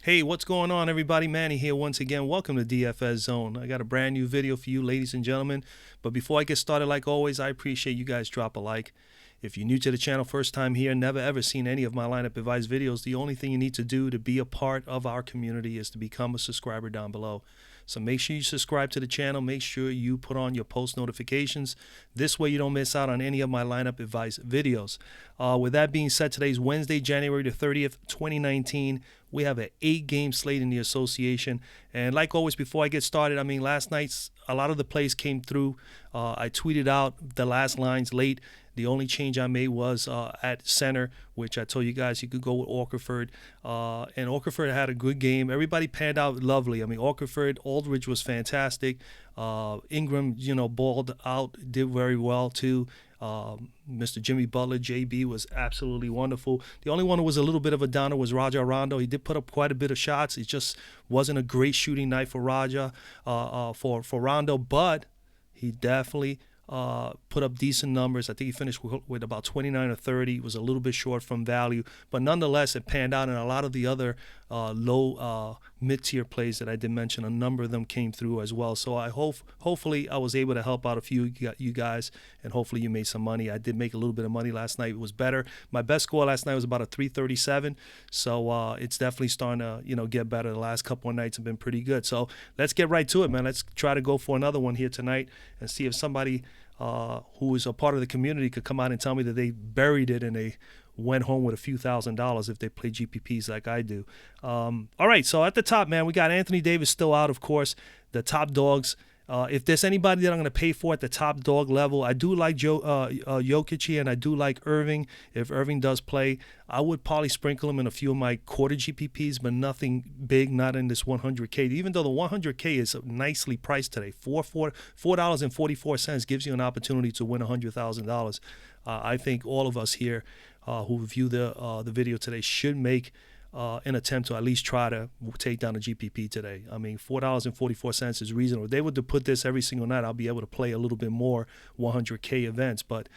Hey, what's going on, everybody? Manny here once again. Welcome to DFS Zone. I got a brand new video for you, ladies and gentlemen. But before I get started, like always, I appreciate you guys drop a like. If you're new to the channel, first time here, never ever seen any of my lineup advice videos, the only thing you need to do to be a part of our community is to become a subscriber down below. So make sure you subscribe to the channel. Make sure you put on your post notifications. This way you don't miss out on any of my lineup advice videos. With that being said, today's Wednesday, January the 30th, 2019. We have an 8-game slate in the association. And like always, before I get started, last night's a lot of the plays came through. I tweeted out the last lines late. The only change I made was at center, which I told you guys you could go with Okafor. And Okafor had a good game. Everybody panned out lovely. Okafor, Aldridge was fantastic. Ingram, balled out, did very well too. Mr. Jimmy Butler, JB, was absolutely wonderful. The only one who was a little bit of a downer was Raja Rondo. He did put up quite a bit of shots. It just wasn't a great shooting night for for Rondo, but he definitely put up decent numbers. I think he finished with about 29 or 30. It was a little bit short from value, but nonetheless, it panned out. And a lot of the other low mid-tier plays that I did mention, a number of them came through as well. So hopefully I was able to help out a few you guys, and hopefully you made some money. I did make a little bit of money last night. It was better. My best score last night was about a 337. So it's definitely starting to get better. The last couple of nights have been pretty good. So let's get right to it, man. Let's try to go for another one here tonight and see if somebody who is a part of the community could come out and tell me that they buried it and they went home with a few $1,000s if they play GPPs like I do. All right, so at the top, man, we got Anthony Davis still out, of course, the top dogs. If there's anybody that I'm going to pay for at the top dog level, I do like Jokic, and I do like Irving. If Irving does play, I would probably sprinkle him in a few of my quarter GPPs, but nothing big, not in this 100K. Even though the 100K is nicely priced today, $4.44 gives you an opportunity to win $100,000. I think all of us here who view the video today should make an attempt to at least try to take down a GPP today. $4.44 is reasonable. If they were to put this every single night, I'll be able to play a little bit more 100K events. But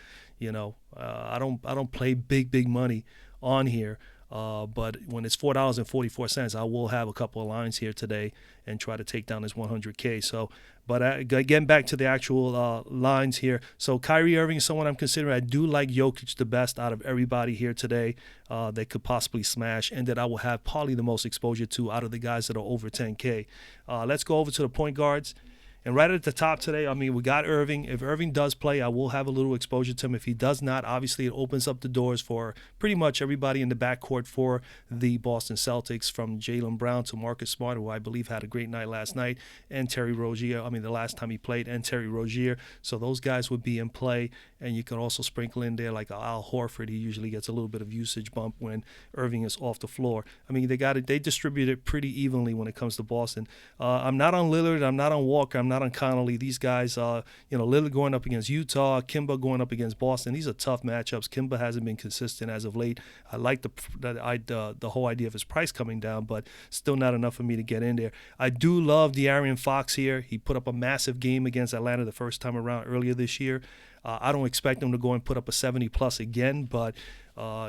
I don't play big money on here. But when it's $4.44, I will have a couple of lines here today and try to take down this 100K. So, but getting back to the actual lines here. So Kyrie Irving is someone I'm considering. I do like Jokic the best out of everybody here today that could possibly smash, and that I will have probably the most exposure to out of the guys that are over 10K. Let's go over to the point guards. And right at the top today, we got Irving. If Irving does play, I will have a little exposure to him. If he does not, obviously it opens up the doors for pretty much everybody in the backcourt for the Boston Celtics, from Jaylen Brown to Marcus Smart, who I believe had a great night last night, and Terry Rozier. The last time he played, and Terry Rozier. So those guys would be in play. And you can also sprinkle in there like Al Horford. He usually gets a little bit of usage bump when Irving is off the floor. They distribute it pretty evenly when it comes to Boston. I'm not on Lillard. I'm not on Walker. I'm not on Connolly. These guys, Lillard going up against Utah, Kimba going up against Boston. These are tough matchups. Kimba hasn't been consistent as of late. I like the whole idea of his price coming down, but still not enough for me to get in there. I do love De'Aaron Fox here. He put up a massive game against Atlanta the first time around earlier this year. I don't expect him to go and put up a 70-plus again, but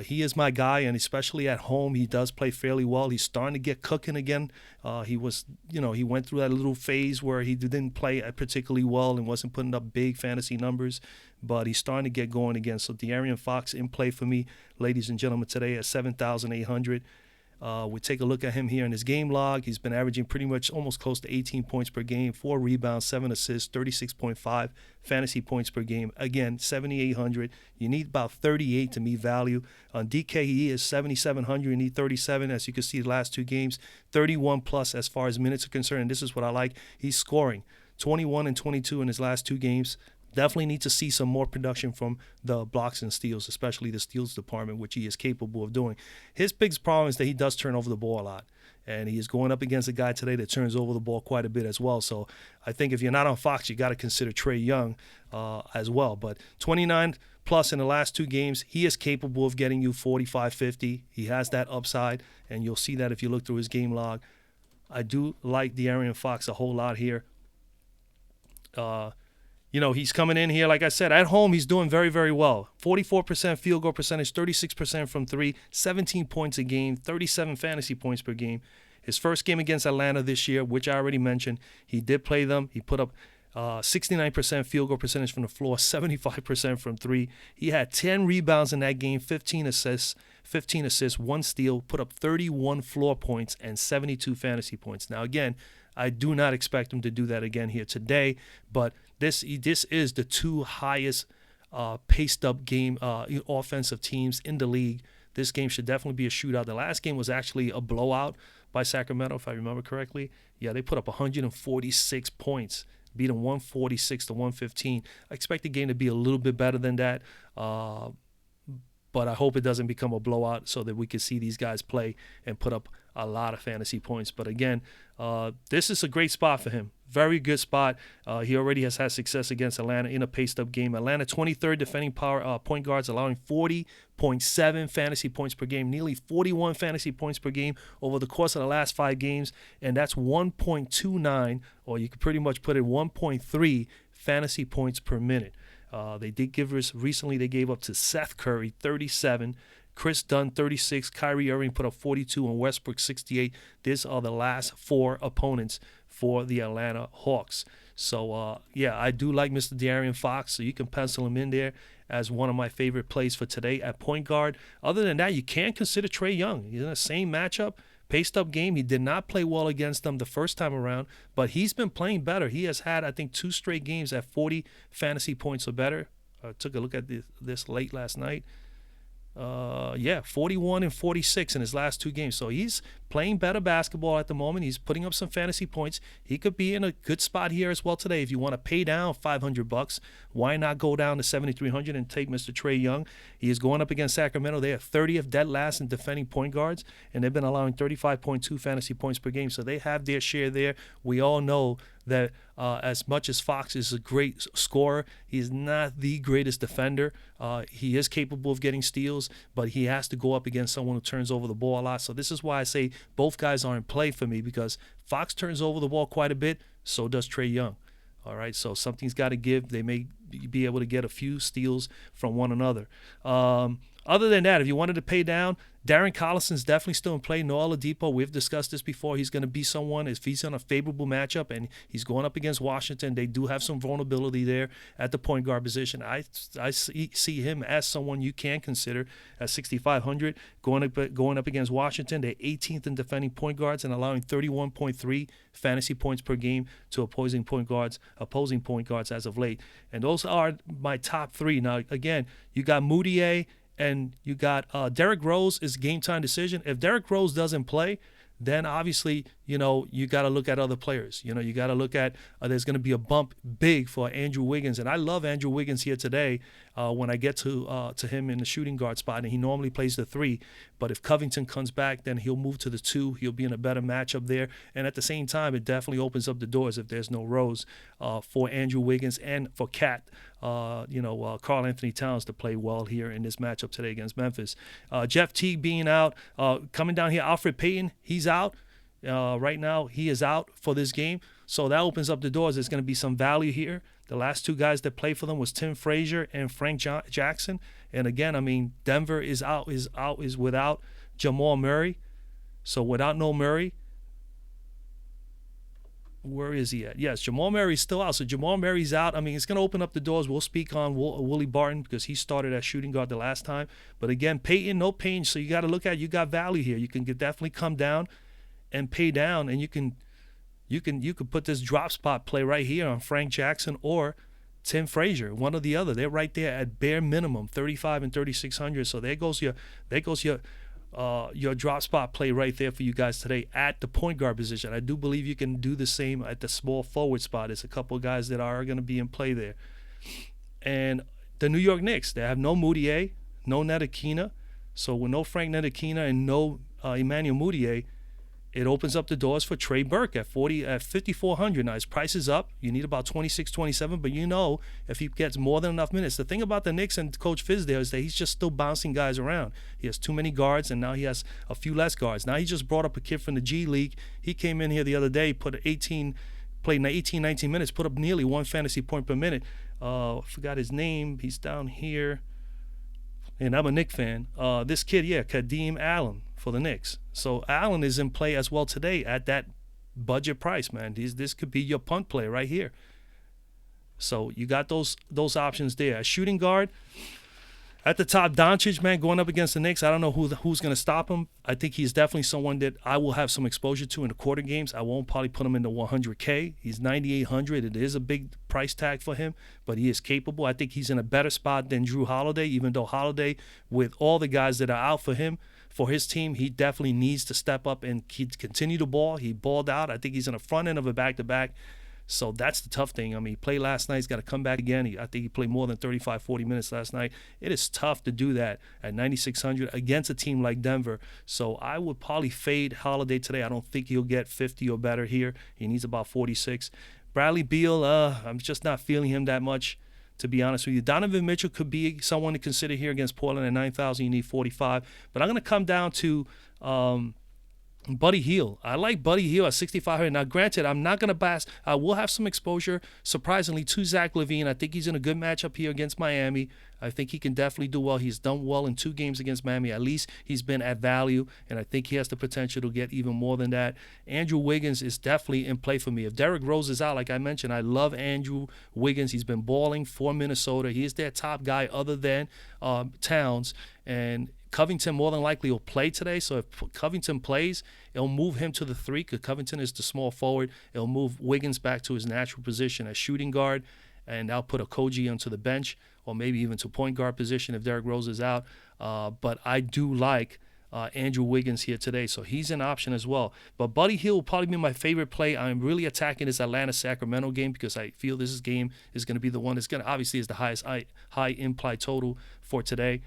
he is my guy, and especially at home, he does play fairly well. He's starting to get cooking again. He went through that little phase where he didn't play particularly well and wasn't putting up big fantasy numbers, but he's starting to get going again. So De'Aaron Fox in play for me, ladies and gentlemen, today at 7,800. We take a look at him here in his game log. He's been averaging pretty much almost close to 18 points per game, 4 rebounds, 7 assists, 36.5 fantasy points per game. Again, 7,800. You need about 38 to meet value. On DK, he is 7,700. You need 37. As you can see, the last two games, 31 plus as far as minutes are concerned. And this is what I like. He's scoring 21 and 22 in his last two games. Definitely need to see some more production from the blocks and steals, especially the steals department, which he is capable of doing. His biggest problem is that he does turn over the ball a lot. And he is going up against a guy today that turns over the ball quite a bit as well. So I think if you're not on Fox, you got to consider Trae Young as well. But 29 plus in the last two games, he is capable of getting you 45, 50. He has that upside, and you'll see that if you look through his game log. I do like De'Aaron Fox a whole lot here. He's coming in here, like I said, at home, he's doing very, very well. 44% field goal percentage, 36% from three, 17 points a game, 37 fantasy points per game. His first game against Atlanta this year, which I already mentioned, he did play them. He put up 69% field goal percentage from the floor, 75% from three. He had 10 rebounds in that game, 15 assists, 1 steal, put up 31 floor points and 72 fantasy points. Now, again, I do not expect him to do that again here today, but this is the two highest paced up game offensive teams in the league. This game should definitely be a shootout. The last game was actually a blowout by Sacramento, if I remember correctly. Yeah, they put up 146 points, beat them 146 to 115. I expect the game to be a little bit better than that, but I hope it doesn't become a blowout so that we can see these guys play and put up a lot of fantasy points. But again, this is a great spot for him. Very good spot. He already has had success against Atlanta in a paced-up game. Atlanta 23rd defending point guards, allowing 40.7 fantasy points per game, nearly 41 fantasy points per game over the course of the last 5 games, and that's 1.29, or you could pretty much put it 1.3 fantasy points per minute. They did give us recently. They gave up to Seth Curry 37, Chris Dunn 36, Kyrie Irving put up 42, and Westbrook 68. These are the last 4 opponents for the Atlanta Hawks. So yeah, I do like Mr. De'Aaron Fox, so you can pencil him in there as one of my favorite plays for today at point guard. Other than that, you can consider Trae Young. He's in the same matchup. Paced up game. He did not play well against them the first time around, but he's been playing better. He has had, I think, 2 straight games at 40 fantasy points or better. I took a look at this late last night. 41 and 46 in his last 2 games. So he's playing better basketball at the moment. He's putting up some fantasy points. He could be in a good spot here as well today. If you want to pay down $500, why not go down to $7,300 and take Mr. Trae Young? He is going up against Sacramento. They are 30th dead last in defending point guards, and they've been allowing 35.2 fantasy points per game. So they have their share there. We all know that as much as Fox is a great scorer, he is not the greatest defender. He is capable of getting steals, but he has to go up against someone who turns over the ball a lot. So this is why I say both guys are in play for me, because Fox turns over the ball quite a bit, so does Trae Young. All right, so something's got to give. They may be able to get a few steals from one another. Other than that, if you wanted to pay down, Darren Collison's definitely still in play. Noah Oladipo, we've discussed this before. He's going to be someone, if he's on a favorable matchup and he's going up against Washington, they do have some vulnerability there at the point guard position. I see him as someone you can consider at 6,500 going up against Washington. They're 18th in defending point guards and allowing 31.3 fantasy points per game to opposing point guards as of late. And those are my top 3. Now, again, you got Moutier and you got Derrick Rose is game time decision. If Derrick Rose doesn't play, then obviously, you got to look at other players. You got to look at there's going to be a bump big for Andrew Wiggins. And I love Andrew Wiggins here today when I get to him in the shooting guard spot. And he normally plays the 3. But if Covington comes back, then he'll move to the 2. He'll be in a better matchup there. And at the same time, it definitely opens up the doors if there's no Rose for Andrew Wiggins and for Cat. Karl Anthony Towns to play well here in this matchup today against Memphis. Jeff Teague being out. Coming down here, Alfred Payton, he's out. Right now, he is out for this game. So that opens up the doors. There's going to be some value here. The last 2 guys that played for them was Tim Frazier and Frank Jackson. And again, I mean, Denver is without Jamal Murray. So without no Murray, where is he at? Yes, Jamal Murray's still out. So Jamal Murray's out. I mean, it's going to open up the doors. We'll speak on Willie Barton because he started as shooting guard the last time. But again, Payton, no pain. So you got to look at, you got value here. You can definitely come down and pay down, and you can put this drop spot play right here on Frank Jackson or Tim Frazier, one or the other. They're right there at bare minimum, 35 and 3,600. So there goes your drop spot play right there for you guys today at the point guard position. I do believe you can do the same at the small forward spot. There's a couple of guys that are going to be in play there. And the New York Knicks, they have no Moutier, no Ntilikina. So with no Frank Ntilikina and no Emmanuel Moutier, it opens up the doors for Trey Burke at 5,400. Now his price is up. You need about 26, 27, but if he gets more than enough minutes. The thing about the Knicks and Coach Fizdale is that he's just still bouncing guys around. He has too many guards, and now he has a few less guards. Now he just brought up a kid from the G League. He came in here the other day, played 18, 19 minutes, put up nearly 1 fantasy point per minute. I forgot his name. He's down here. And I'm a Knicks fan. This kid, Kadeem Allen, for the Knicks. So Allen is in play as well today at that budget price, man. This could be your punt play right here. So you got those options there. A shooting guard at the top, Doncic, man, going up against the Knicks. I don't know who's going to stop him. I think he's definitely someone that I will have some exposure to in the quarter games. I won't probably put him in the 100K. He's 9,800. It is a big price tag for him, but he is capable. I think he's in a better spot than Drew Holiday, even though Holiday, with all the guys that are out for him, for his team, he definitely needs to step up and continue to ball. He balled out. I think he's in the front end of a back-to-back. So that's the tough thing. I mean, he played last night. He's got to come back again. I think he played more than 35, 40 minutes last night. It is tough to do that at 9,600 against a team like Denver. So I would probably fade Holiday today. I don't think he'll get 50 or better here. He needs about 46. Bradley Beal, I'm just not feeling him that much, to be honest with you. Donovan Mitchell could be someone to consider here against Portland at 9,000. You need 45. But I'm going to come down to Buddy Hield. I like Buddy Hield at 6,500. Now, granted, I'm not going to bash. I will have some exposure, surprisingly, to Zach LaVine. I think he's in a good matchup here against Miami. I think he can definitely do well. He's done well in 2 games against Miami. At least he's been at value, and I think he has the potential to get even more than that. Andrew Wiggins is definitely in play for me. If Derrick Rose is out, like I mentioned, I love Andrew Wiggins. He's been balling for Minnesota. He is their top guy other than Towns, and Covington more than likely will play today, so if Covington plays, it'll move him to the 3 because Covington is the small forward. It'll move Wiggins back to his natural position as shooting guard, and I'll put Okogie onto the bench or maybe even to point guard position if Derrick Rose is out. But I do like Andrew Wiggins here today, so he's an option as well. But Buddy Hield will probably be my favorite play. I'm really attacking this Atlanta-Sacramento game because I feel this game is going to be the one that's going to obviously is the highest high implied total for today.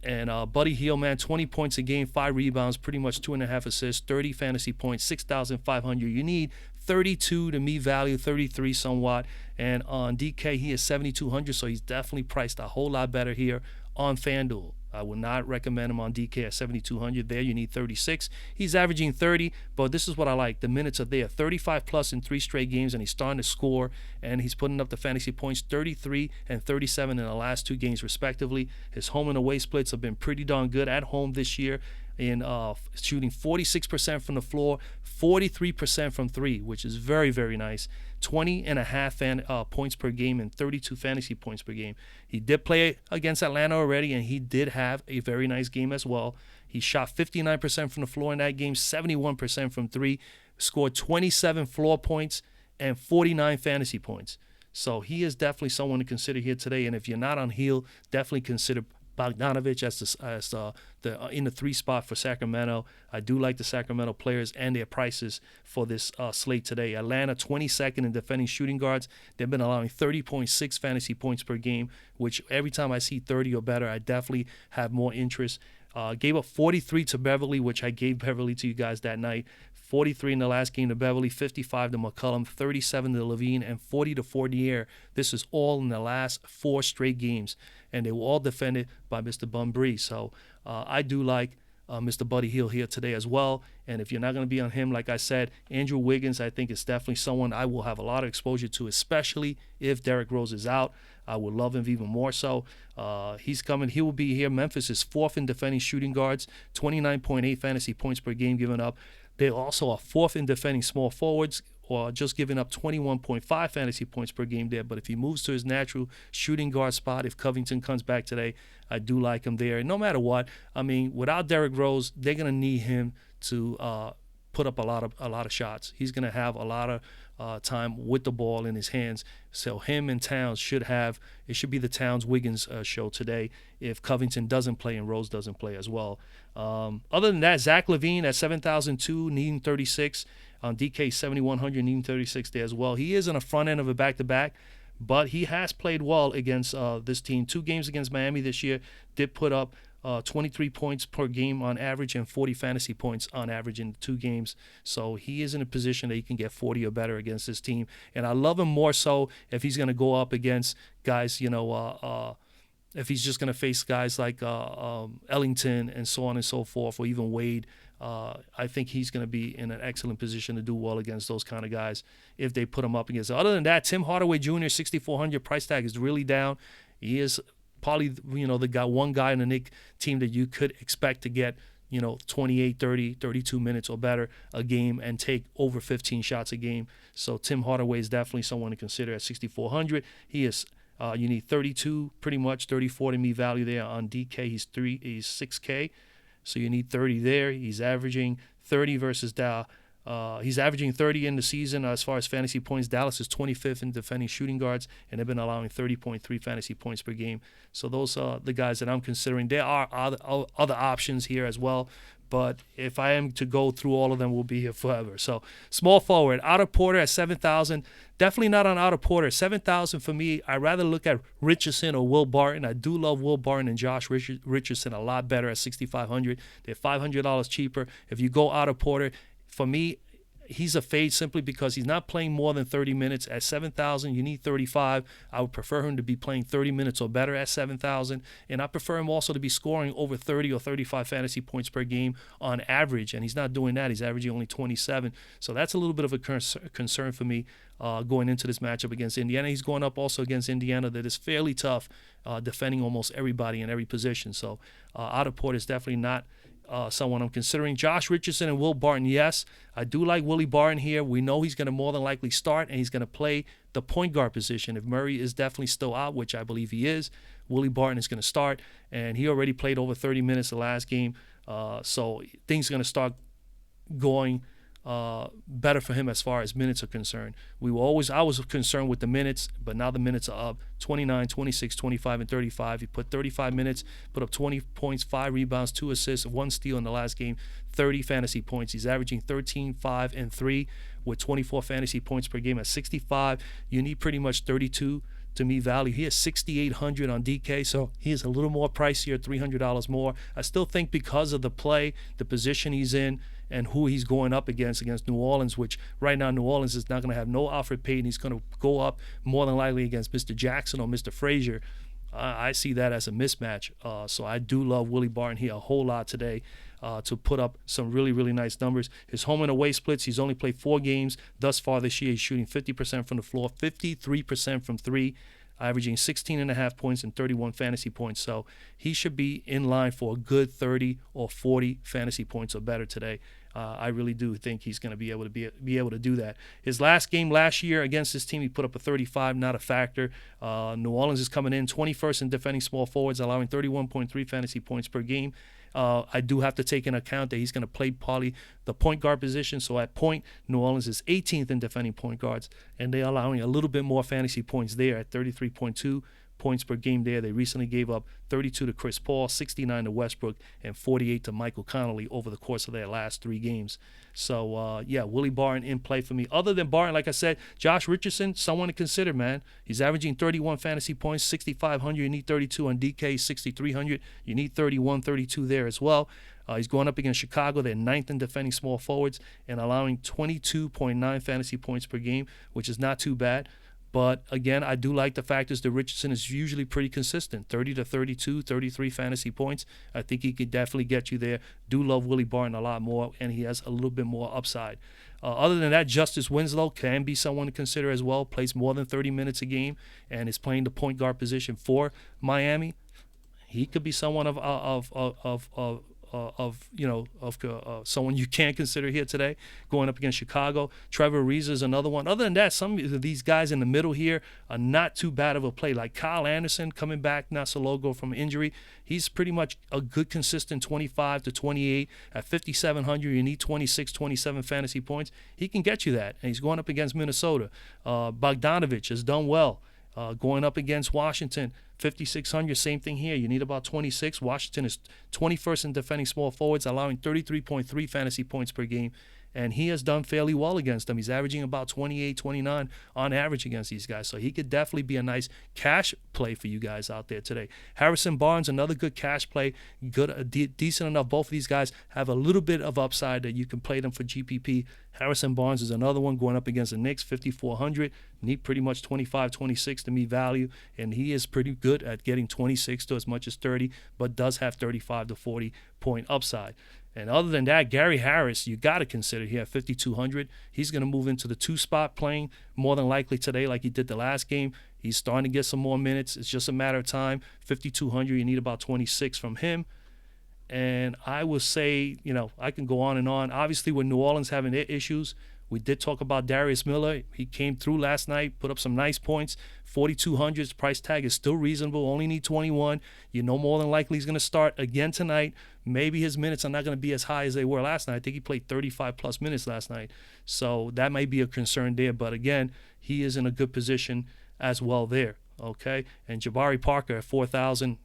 And Buddy Hield, man, 20 points a game, 5 rebounds, pretty much 2.5 assists, 30 fantasy points, 6,500. You need 32 to meet value, 33 somewhat. And on DK, he is 7,200, so he's definitely priced a whole lot better here on FanDuel. I would not recommend him on DK at 7,200. There you need 36. He's averaging 30, but this is what I like. The minutes are there. 35 plus in 3 straight games, and he's starting to score, and he's putting up the fantasy points, 33 and 37 in the last 2 games respectively. His home and away splits have been pretty darn good at home this year in shooting 46% from the floor, 43% from 3, which is very, very nice. 20.5 points per game and 32 fantasy points per game. He did play against Atlanta already, and he did have a very nice game as well. He shot 59% from the floor in that game, 71% from 3, scored 27 floor points and 49 fantasy points. So he is definitely someone to consider here today. And if you're not on Hield, definitely consider Bogdanovich as in the 3 spot for Sacramento. I do like the Sacramento players and their prices for this slate today. Atlanta, 22nd in defending shooting guards. They've been allowing 30.6 fantasy points per game, which every time I see 30 or better, I definitely have more interest. Gave up 43 to Beverly, which I gave Beverly to you guys that night. 43 in the last game to Beverly, 55 to McCollum, 37 to Levine, and 40 to Fournier. This is all in the last 4 straight games, and they were all defended by Mr. Bunbury. So I do like Mr. Buddy Hield here today as well. And if you're not going to be on him, like I said, Andrew Wiggins, I think is definitely someone I will have a lot of exposure to, especially if Derrick Rose is out. I would love him even more so. He's coming. He will be here. Memphis is 4th in defending shooting guards, 29.8 fantasy points per game given up. They also are 4th in defending small forwards, or just giving up 21.5 fantasy points per game there. But if he moves to his natural shooting guard spot, if Covington comes back today, I do like him there. And no matter what, I mean, without Derrick Rose, they're going to need him to put up a lot of shots. He's going to have a lot of time with the ball in his hands. So him and Towns should be the Towns-Wiggins show today if Covington doesn't play and Rose doesn't play as well. Other than that, Zach LaVine at 7,002, needing 36. On DK 7,100, needing 36 there as well. He is on the front end of a back-to-back, but he has played well against this team. 2 games against Miami this year, did put up 23 points per game on average and 40 fantasy points on average in 2 games. So he is in a position that he can get 40 or better against this team. And I love him more so if he's going to go up against guys, if he's just going to face guys like Ellington and so on and so forth, or even Wade. I think he's going to be in an excellent position to do well against those kind of guys if they put him up against. Other than that, Tim Hardaway Jr., 6,400 price tag is really down. He is probably one guy in the Knicks team that you could expect to get 28, 30, 32 minutes or better a game and take over 15 shots a game. So Tim Hardaway is definitely someone to consider at 6,400. He is you need 32, pretty much 34 to me value there on DK. He's 6K, so you need 30 there. He's averaging 30 versus Dow. He's averaging 30 in the season as far as fantasy points. Dallas is 25th in defending shooting guards, and they've been allowing 30.3 fantasy points per game. So those are the guys that I'm considering. There are other options here as well, but if I am to go through all of them, we'll be here forever. So small forward, Otto Porter at 7,000. Definitely not on Otto Porter. 7,000 for me. I'd rather look at Richardson or Will Barton. I do love Will Barton and Josh Richardson a lot better at 6,500. They're $500 cheaper. If you go Otto Porter, for me, he's a fade simply because he's not playing more than 30 minutes. At 7,000, you need 35. I would prefer him to be playing 30 minutes or better at 7,000. And I prefer him also to be scoring over 30 or 35 fantasy points per game on average. And he's not doing that. He's averaging only 27. So that's a little bit of a concern for me going into this matchup against Indiana. He's going up also against Indiana that is fairly tough, defending almost everybody in every position. So Otto Porter is definitely not someone I'm considering. Josh Richardson and Will Barton, yes. I do like Willie Barton here. We know he's going to more than likely start, and he's going to play the point guard position. If Murray is definitely still out, which I believe he is, Willie Barton is going to start, and he already played over 30 minutes the last game. So things are going to start going better for him as far as minutes are concerned. I was concerned with the minutes, but now the minutes are up 29, 26, 25, and 35. He put 35 minutes, put up 20 points, 5 rebounds, 2 assists, 1 steal in the last game, 30 fantasy points. He's averaging 13, 5, and 3 with 24 fantasy points per game. At 65, you need pretty much 32 to me value. He has 6,800 on DK, so he is a little more pricier, $300 more. I still think because of the play, the position he's in, and who he's going up against New Orleans, which right now New Orleans is not going to have no Alfred Payton. He's going to go up more than likely against Mr. Jackson or Mr. Frazier. I see that as a mismatch. So I do love Willie Barton here a whole lot today to put up some really, really nice numbers. His home and away splits, he's only played 4 games thus far this year. He's shooting 50% from the floor, 53% from 3, averaging 16.5 points and 31 fantasy points. So he should be in line for a good 30 or 40 fantasy points or better today. I really do think he's going to be able to do that. His last game last year against this team, he put up a 35, not a factor. New Orleans is coming in 21st in defending small forwards, allowing 31.3 fantasy points per game. I do have to take into account that he's going to play probably the point guard position. So at point, New Orleans is 18th in defending point guards, and they're allowing a little bit more fantasy points there at 33.2 points per game there. They recently gave up 32 to Chris Paul, 69 to Westbrook, and 48 to Michael Connolly over the course of their last 3 games. So, Willie Barton in play for me. Other than Barton, like I said, Josh Richardson, someone to consider, man. He's averaging 31 fantasy points, 6,500. You need 32 on DK, 6,300. You need 31, 32 there as well. He's going up against Chicago. They're 9th in defending small forwards and allowing 22.9 fantasy points per game, which is not too bad. But, again, I do like the factors that Richardson is usually pretty consistent, 30 to 32, 33 fantasy points. I think he could definitely get you there. Do love Willie Barton a lot more, and he has a little bit more upside. Other than that, Justice Winslow can be someone to consider as well. Plays more than 30 minutes a game and is playing the point guard position for Miami. He could be someone someone you can consider here today, going up against Chicago. Trevor Ariza is another one. Other than that, some of these guys in the middle here are not too bad of a play. Like Kyle Anderson coming back not so long ago from injury. He's pretty much a good consistent 25 to 28. At 5,700, you need 26, 27 fantasy points. He can get you that, and he's going up against Minnesota. Bogdanovich has done well. Going up against Washington, 5,600, same thing here. You need about 26. Washington is 21st in defending small forwards, allowing 33.3 fantasy points per game. And he has done fairly well against them. He's averaging about 28, 29 on average against these guys. So he could definitely be a nice cash play for you guys out there today. Harrison Barnes, another good cash play. Good, decent enough. Both of these guys have a little bit of upside that you can play them for GPP. Harrison Barnes is another one going up against the Knicks, 5,400. Need pretty much 25, 26 to me value. And he is pretty good at getting 26 to as much as 30, but does have 35 to 40 point upside. And other than that, Gary Harris, you got to consider here at 5,200. He's going to move into the 2 spot playing more than likely today like he did the last game. He's starting to get some more minutes. It's just a matter of time. 5,200, you need about 26 from him. And I would say, I can go on and on. Obviously, with New Orleans having their issues, we did talk about Darius Miller. He came through last night, put up some nice points. 4,200. Price tag is still reasonable. Only need 21. You know more than likely he's going to start again tonight. Maybe his minutes are not going to be as high as they were last night. I think he played 35-plus minutes last night. So that might be a concern there. But, again, he is in a good position as well there, okay? And Jabari Parker at 4,000.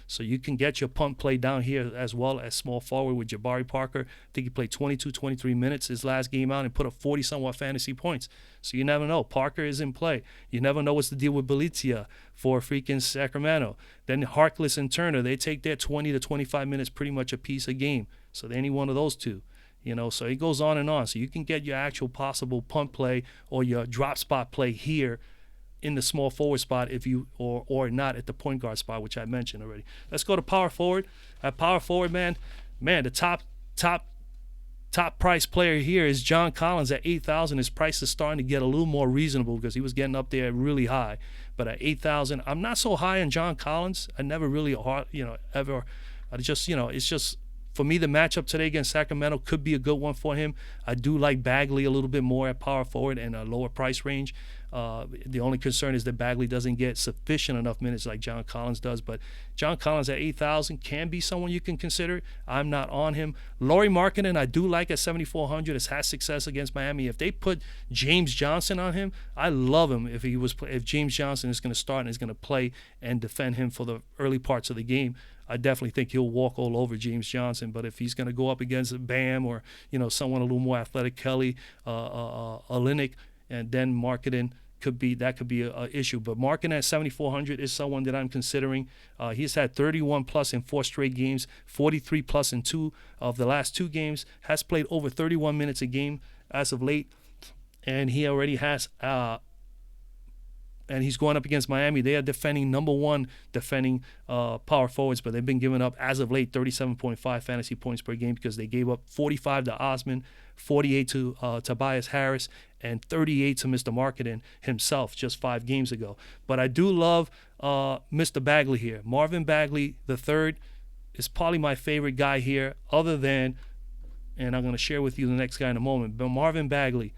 So you can get your punt play down here as well as small forward with Jabari Parker. I think he played 22, 23 minutes his last game out and put up 40-somewhat fantasy points. So you never know. Parker is in play. You never know what's the deal with Belitia for freaking Sacramento. Then Harkless and Turner, they take their 20 to 25 minutes pretty much a piece a game. So any one of those two. So it goes on and on. So you can get your actual possible punt play or your drop spot play here in the small forward spot if you or not at the point guard spot, which I mentioned already. Let's go to power forward. At power forward, man, the top price player here is John Collins at 8,000. His price is starting to get a little more reasonable because he was getting up there really high. But at 8,000, I'm not so high on John Collins. I never really ever. I just it's just. For me, the matchup today against Sacramento could be a good one for him. I do like Bagley a little bit more at power forward and a lower price range. The only concern is that Bagley doesn't get sufficient enough minutes like John Collins does. But John Collins at 8,000 can be someone you can consider. I'm not on him. Lauri Markkanen, I do like at 7,400. Has had success against Miami. If they put James Johnson on him, I love him. If James Johnson is going to start and is going to play and defend him for the early parts of the game, I definitely think he'll walk all over James Johnson. But if he's going to go up against Bam or someone a little more athletic, Kelly, Olynyk, and then Markkanen could be an issue. But Markkanen at 7,400 is someone that I'm considering. He's had 31 plus in 4 straight games, 43 plus in 2 of the last 2 games. Has played over 31 minutes a game as of late, and he already has. And he's going up against Miami. They are defending number 1 power forwards, but they've been giving up, as of late, 37.5 fantasy points per game because they gave up 45 to Osman, 48 to Tobias Harris, and 38 to Mr. Markkanen himself just 5 games ago. But I do love Mr. Bagley here. Marvin Bagley III is probably my favorite guy here, other than, and I'm going to share with you the next guy in a moment, but Marvin Bagley.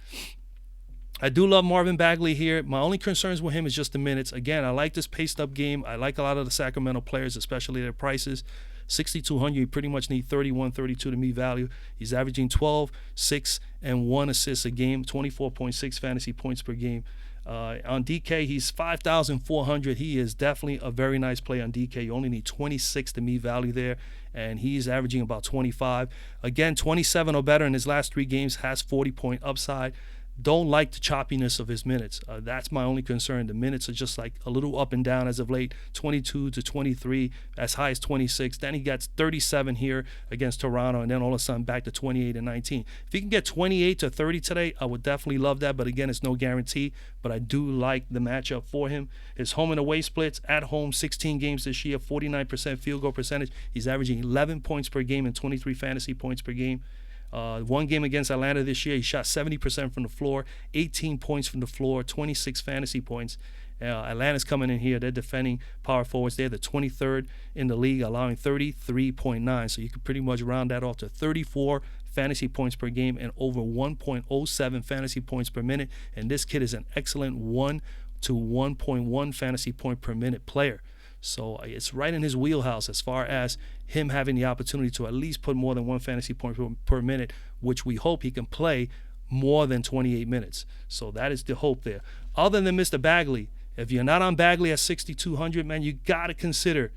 I do love Marvin Bagley here. My only concerns with him is just the minutes. Again, I like this paced-up game. I like a lot of the Sacramento players, especially their prices. 6,200, you pretty much need 31, 32 to meet value. He's averaging 12, 6, and 1 assist a game, 24.6 fantasy points per game. On DK, he's 5,400. He is definitely a very nice play on DK. You only need 26 to meet value there, and he's averaging about 25. Again, 27 or better in his last 3 games, has 40-point upside. Don't like the choppiness of his minutes. That's my only concern. The minutes are just like a little up and down as of late, 22 to 23, as high as 26. Then he gets 37 here against Toronto, and then all of a sudden back to 28 and 19. If he can get 28 to 30 today, I would definitely love that. But again, it's no guarantee. But I do like the matchup for him. His home and away splits, at home, 16 games this year, 49% field goal percentage. He's averaging 11 points per game and 23 fantasy points per game. 1 game against Atlanta this year, he shot 70% from the floor, 18 points from the floor, 26 fantasy points. Atlanta's coming in here. They're defending power forwards. They're the 23rd in the league, allowing 33.9. So you could pretty much round that off to 34 fantasy points per game and over 1.07 fantasy points per minute. And this kid is an excellent 1 to 1.1 fantasy point per minute player. So it's right in his wheelhouse as far as him having the opportunity to at least put more than 1 fantasy point per minute, which we hope he can play more than 28 minutes. So that is the hope there. Other than Mr. Bagley, if you're not on Bagley at 6,200, man, you got to consider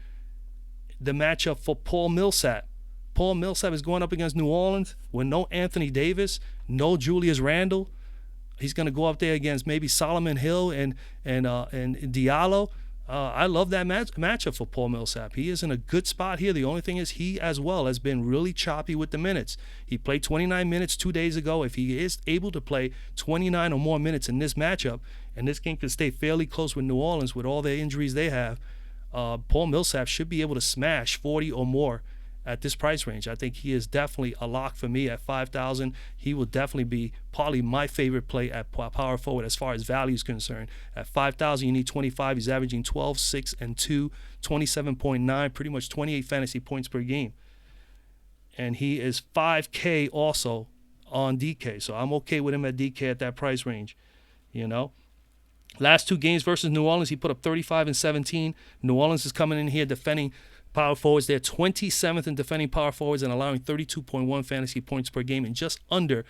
the matchup for Paul Millsap. Paul Millsap is going up against New Orleans with no Anthony Davis, no Julius Randle. He's going to go up there against maybe Solomon Hill and Diallo. I love that matchup for Paul Millsap. He is in a good spot here. The only thing is he as well has been really choppy with the minutes. He played 29 minutes 2 days ago. If he is able to play 29 or more minutes in this matchup, and this game could stay fairly close with New Orleans with all the injuries they have, Paul Millsap should be able to smash 40 or more at this price range. I think he is definitely a lock for me at 5,000. He will definitely be probably my favorite play at power forward as far as value is concerned. At 5,000, you need 25. He's averaging 12, 6, and 2, 27.9, pretty much 28 fantasy points per game. and he is 5K also on DK. So I'm okay with him at DK at that price range, you know. Last 2 games versus New Orleans, he put up 35 and 17. New Orleans is coming in here defending power forwards. They're 27th in defending power forwards and allowing 32.1 fantasy points per game, and just under,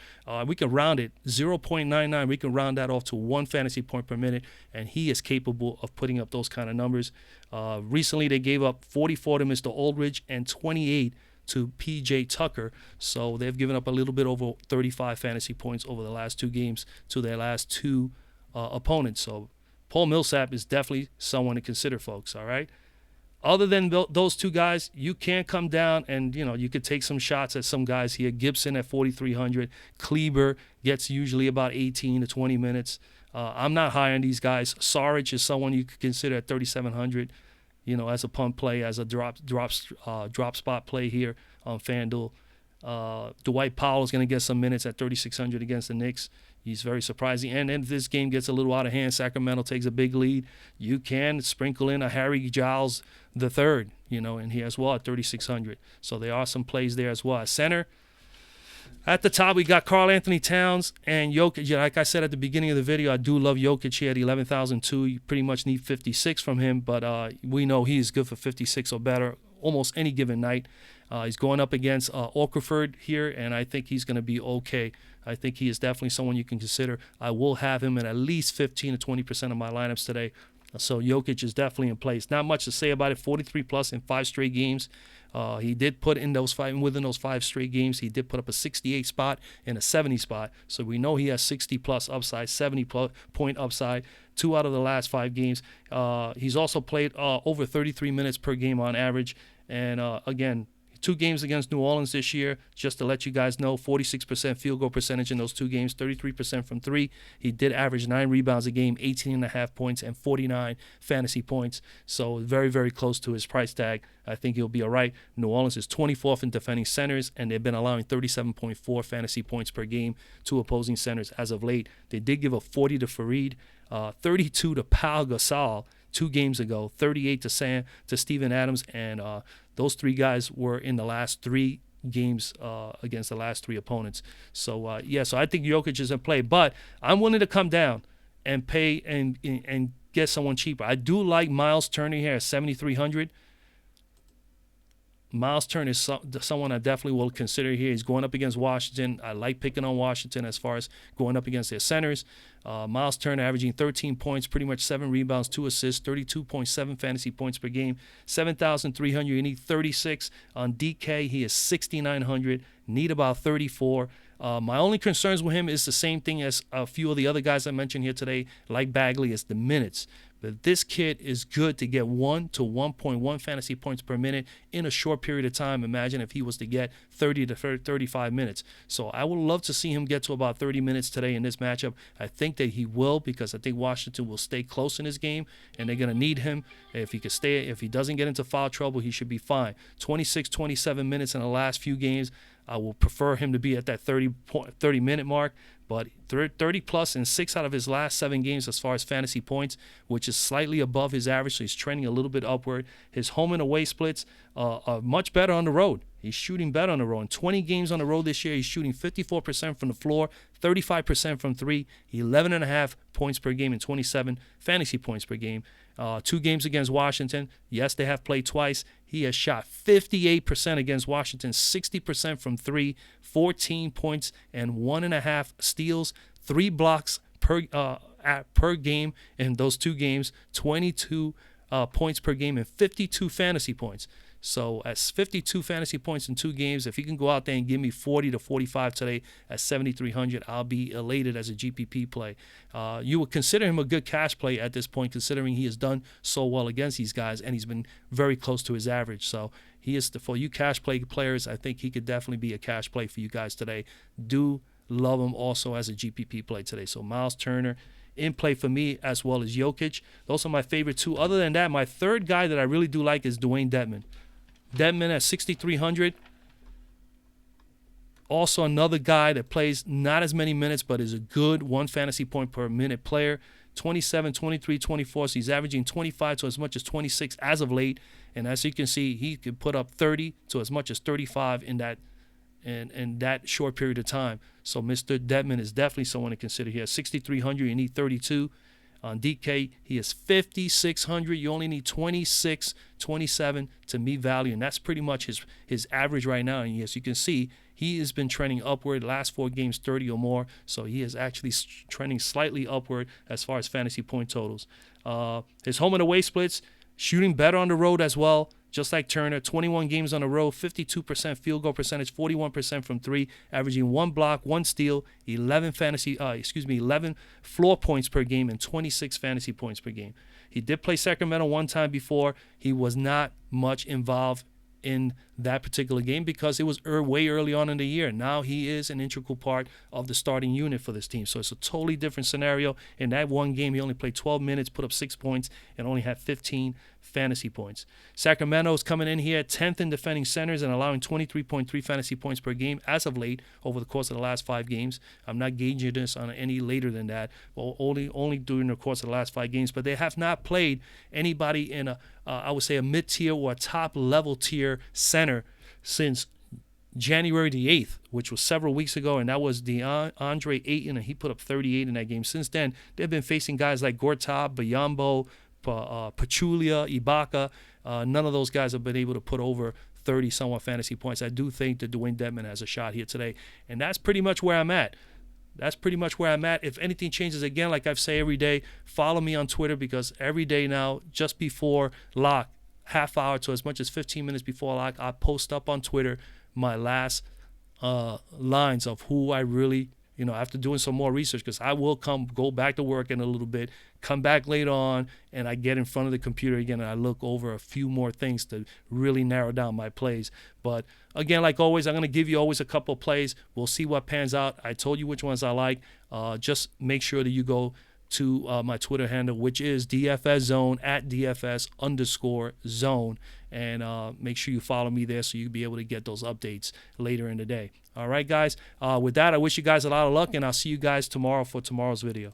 we can round it, 0.99. We can round that off to 1 fantasy point per minute, and he is capable of putting up those kind of numbers. Recently, they gave up 44 to Mr. Aldridge and 28 to P.J. Tucker, so they've given up a little bit over 35 fantasy points over the last 2 games to their last 2 opponents. So Paul Millsap is definitely someone to consider, folks, all right? Other than those 2 guys, you can come down and, you know, you could take some shots at some guys here. Gibson at 4,300. Kleber gets usually about 18 to 20 minutes. I'm not high on these guys. Saric is someone you could consider at 3,700, you know, as a punt play, as a drop spot play here on FanDuel. Dwight Powell is going to get some minutes at 3,600 against the Knicks. He's very surprising. And if this game gets a little out of hand, Sacramento takes a big lead, you can sprinkle in a Harry Giles III, you know, and he as well at 3,600. So there are some plays there as well. At center, at the top, we got Karl Anthony Towns and Jokic. Yeah, like I said at the beginning of the video, I do love Jokic here at 11,002. You pretty much need 56 from him, but we know he is good for 56 or better almost any given night. He's going up against Okafor here, and I think he's going to be okay. I think he is definitely someone you can consider. I will have him in at least 15 to 20% of my lineups today. So Jokic is definitely in place. Not much to say about it. 43 plus in 5 straight games. He did put in within those 5 straight games, he did put up a 68 spot and a 70 spot. So we know he has 60 plus upside, 70 point upside. 2 out of the last 5 games. He's also played over 33 minutes per game on average. And again, 2 games against New Orleans this year, just to let you guys know, 46% field goal percentage in those 2 games, 33% from 3. He did average 9 rebounds a game, 18.5 points, and 49 fantasy points. So very, very close to his price tag. I think he'll be all right. New Orleans is 24th in defending centers, and they've been allowing 37.4 fantasy points per game to opposing centers as of late. They did give a 40 to Fareed, 32 to Pau Gasol 2 games ago, 38 to Steven Adams, and those 3 guys were in the last 3 games against the last 3 opponents. So so I think Jokic is in play, but I'm willing to come down and pay and get someone cheaper. I do like Myles Turner here at 7,300. Myles Turner is someone I definitely will consider here. He's going up against Washington. I like picking on Washington as far as going up against their centers. Myles Turner averaging 13 points, pretty much 7 rebounds, 2 assists, 32.7 fantasy points per game, 7,300. You need 36. On DK, he is 6,900. Need about 34. My only concerns with him is the same thing as a few of the other guys I mentioned here today, like Bagley, is the minutes. But this kid is good to get 1 to 1.1 fantasy points per minute in a short period of time. Imagine if he was to get 30 to 35 minutes. So I would love to see him get to about 30 minutes today in this matchup. I think that he will, because I think Washington will stay close in this game, and they're going to need him. If he doesn't get into foul trouble, he should be fine. 26, 27 minutes in the last few games. I will prefer him to be at that 30-minute mark, but 30 plus in 6 out of his last 7 games as far as fantasy points, which is slightly above his average, so he's trending a little bit upward. His home and away splits are much better on the road. He's shooting better on the road. In 20 games on the road this year, he's shooting 54% from the floor, 35% from 3, 11.5 points per game, and 27 fantasy points per game. 2 games against Washington. Yes, they have played twice. He has shot 58% against Washington, 60% from 3, 14 points and 1.5 steals, 3 blocks per game in those 2 games, 22 points per game, and 52 fantasy points. So at 52 fantasy points in 2 games, if he can go out there and give me 40 to 45 today at 7,300, I'll be elated as a GPP play. You would consider him a good cash play at this point, considering he has done so well against these guys, and he's been very close to his average. So he is, for you cash play players, I think he could definitely be a cash play for you guys today. Do love him also as a GPP play today. So Myles Turner in play for me, as well as Jokic. Those are my favorite 2. Other than that, my third guy that I really do like is Dewayne Dedmon. Dedmon at 6,300. Also another guy that plays not as many minutes, but is a good 1 fantasy point per minute player. 27, 23, 24. So he's averaging 25 to as much as 26 as of late. And as you can see, he could put up 30 to as much as 35 in that in that short period of time. So Mr. Dedmon is definitely someone to consider. He has 6,300. You need 32. On DK, he is 5,600. You only need 26, 27 to meet value, and that's pretty much his average right now. And as you can see, he has been trending upward. Last 4 games, 30 or more. So he is actually trending slightly upward as far as fantasy point totals. His home and away splits, shooting better on the road as well. Just like Turner, 21 games on the road, 52% field goal percentage, 41% from 3, averaging 1 block, 1 steal, 11 floor points per game, and 26 fantasy points per game. He did play Sacramento one time before. He was not much involved in that particular game because it was way early on in the year. Now he is an integral part of the starting unit for this team. So it's a totally different scenario. In that one game, he only played 12 minutes, put up 6 points, and only had 15 fantasy points. Sacramento's coming in here 10th in defending centers and allowing 23.3 fantasy points per game as of late over the course of the last 5 games. I'm not gauging this on any later than that, but only during the course of the last 5 games. But they have not played anybody in I would say a mid-tier or a top-level tier center since January the 8th, which was several weeks ago, and that was DeAndre Ayton, and he put up 38 in that game. Since then, they've been facing guys like Gortat, Biyombo, Pachulia, Ibaka. None of those guys have been able to put over 30-somewhat fantasy points. I do think that Dewayne Dedmon has a shot here today, and that's pretty much where I'm at. If anything changes, again, like I say every day, follow me on Twitter because every day now, just before lock, half hour to as much as 15 minutes before lock, I post up on Twitter my last lines of who I really, after doing some more research, because I will go back to work in a little bit, come back later on, and I get in front of the computer again and I look over a few more things to really narrow down my plays. But again, like always, I'm going to give you always a couple of plays. We'll see what pans out. I told you which ones I like. Just make sure that you go to my Twitter handle, which is DFS Zone at DFS_zone. And make sure you follow me there so you'll be able to get those updates later in the day. All right, guys. With that, I wish you guys a lot of luck, and I'll see you guys tomorrow for tomorrow's video.